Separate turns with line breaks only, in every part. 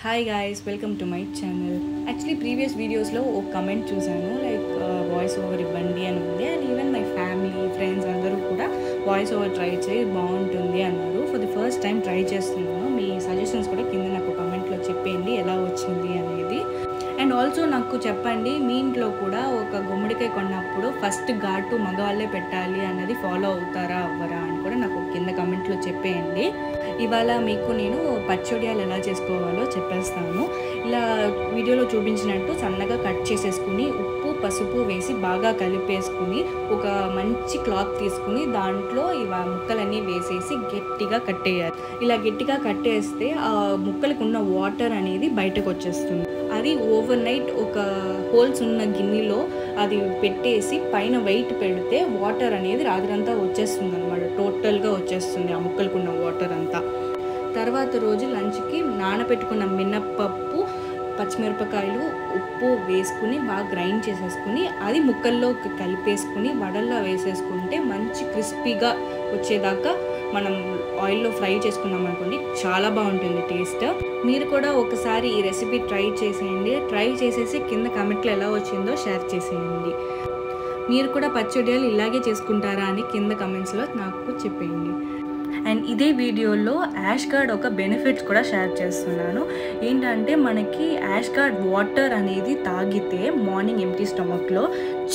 Hi guys, welcome to my channel. Actually previous videos lo ఒక comment చూసాను like voice over ఇవ్వండి అని ఉంది and even my family friends అందరూ కూడా voice over try చేయి బాగుంటుంది అన్నారు. For the first time try చేస్తున్నాను. మీ సజెషన్స్ కూడా కింద నాకు కామెంట్ లో చెప్పండి ఎలా వచ్చింది అనేది. అండ్ ఆల్సో నాకు చెప్పండి మీ ఇంట్లో కూడా ఒక గుమ్మడికాయ కొన్నప్పుడు ఫస్ట్ ఘాటు మగవాళ్ళే పెట్టాలి అన్నది ఫాలో అవుతారా అవ్వరా అని కూడా నాకు కింద కామెంట్లో చెప్పేయండి. ఇవాళ మీకు నేను పచ్చడియాలు ఎలా చేసుకోవాలో చెప్పేస్తాను. ఇలా వీడియోలో చూపించినట్టు సన్నగా కట్ చేసేసుకుని ఉప్పు పసుపు వేసి బాగా కలిపేసుకుని ఒక మంచి క్లాత్ తీసుకుని దాంట్లో ఇవా ముక్కలన్నీ వేసేసి గట్టిగా కట్టేయాలి. ఇలా గట్టిగా కట్టేస్తే ఆ ముక్కలకు ఉన్న వాటర్ అనేది బయటకు వచ్చేస్తుంది. అది ఓవర్ నైట్ ఒక హోల్స్ ఉన్న గిన్నెలో అది పెట్టేసి పైన వెయిట్ పెడితే వాటర్ అనేది రాత్రంతా వచ్చేస్తుంది అనమాట. టోటల్గా వచ్చేస్తుంది ఆ ముక్కలకున్న వాటర్ అంతా. తర్వాత రోజు లంచ్కి నానబెట్టుకున్న మినప్పప్పు పచ్చిమిరపకాయలు ఉప్పు వేసుకుని బాగా గ్రైండ్ చేసేసుకుని అది ముక్కల్లో కలిపేసుకుని వడల్లో వేసేసుకుంటే మంచి క్రిస్పీగా వచ్చేదాకా మనం ఆయిల్లో ఫ్రై చేసుకున్నాం అనుకోండి, చాలా బాగుంటుంది టేస్ట్. మీరు కూడా ఒకసారి ఈ రెసిపీ ట్రై చేసేయండి. ట్రై చేసేసి కింద కామెంట్లో ఎలా వచ్చిందో షేర్ చేసేయండి. మీరు కూడా పచ్చడియాలు ఇలాగే చేసుకుంటారా అని కింద కమెంట్స్లో నాకు చెప్పేయండి. అండ్ ఇదే వీడియోలో యాష్ గార్డ్ ఒక బెనిఫిట్స్ కూడా షేర్ చేస్తున్నాను. ఏంటంటే మనకి యాష్ గార్డ్ వాటర్ అనేది తాగితే మార్నింగ్ ఎంప్టీ స్టమక్లో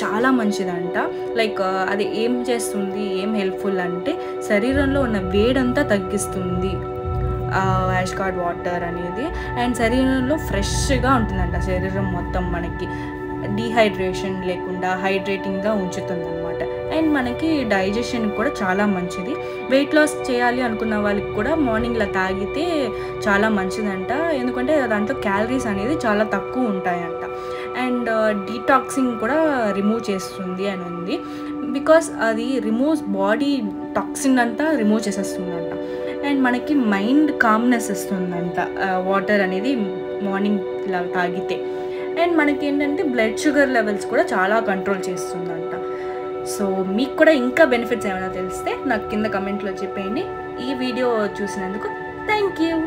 చాలా మంచిదంట. లైక్ అది ఏం చేస్తుంది, ఏం హెల్ప్ఫుల్ అంటే శరీరంలో ఉన్న వేడంతా తగ్గిస్తుంది యాష్ గార్డ్ వాటర్ అనేది. అండ్ శరీరంలో ఫ్రెష్గా ఉంటుందంట శరీరం మొత్తం, మనకి డీహైడ్రేషన్ లేకుండా హైడ్రేటింగ్గా ఉంచుతుంది అనమాట. అండ్ మనకి డైజెషన్ కూడా చాలా మంచిది. వెయిట్ లాస్ చేయాలి అనుకున్న వాళ్ళకి కూడా మార్నింగ్ ఇలా తాగితే చాలా మంచిదంట. ఎందుకంటే దాంట్లో క్యాలరీస్ అనేది చాలా తక్కువ ఉంటాయంట. అండ్ డీటాక్సింగ్ కూడా రిమూవ్ చేస్తుంది అని ఉంది. బికాస్ అది రిమూవ్స్ బాడీ టాక్సిన్ అంతా రిమూవ్ చేసేస్తుందంట. అండ్ మనకి మైండ్ కామ్నెస్ ఇస్తుందంట వాటర్ అనేది మార్నింగ్ ఇలా తాగితే. అండ్ మనకి ఏంటంటే బ్లడ్ షుగర్ లెవెల్స్ కూడా చాలా కంట్రోల్ చేస్తుందంట. సో మీకు కూడా ఇంకా బెనిఫిట్స్ ఏమైనా తెలిస్తే నాకు కింద కమెంట్లో చెప్పేయండి. ఈ వీడియో చూసినందుకు థ్యాంక్ యూ.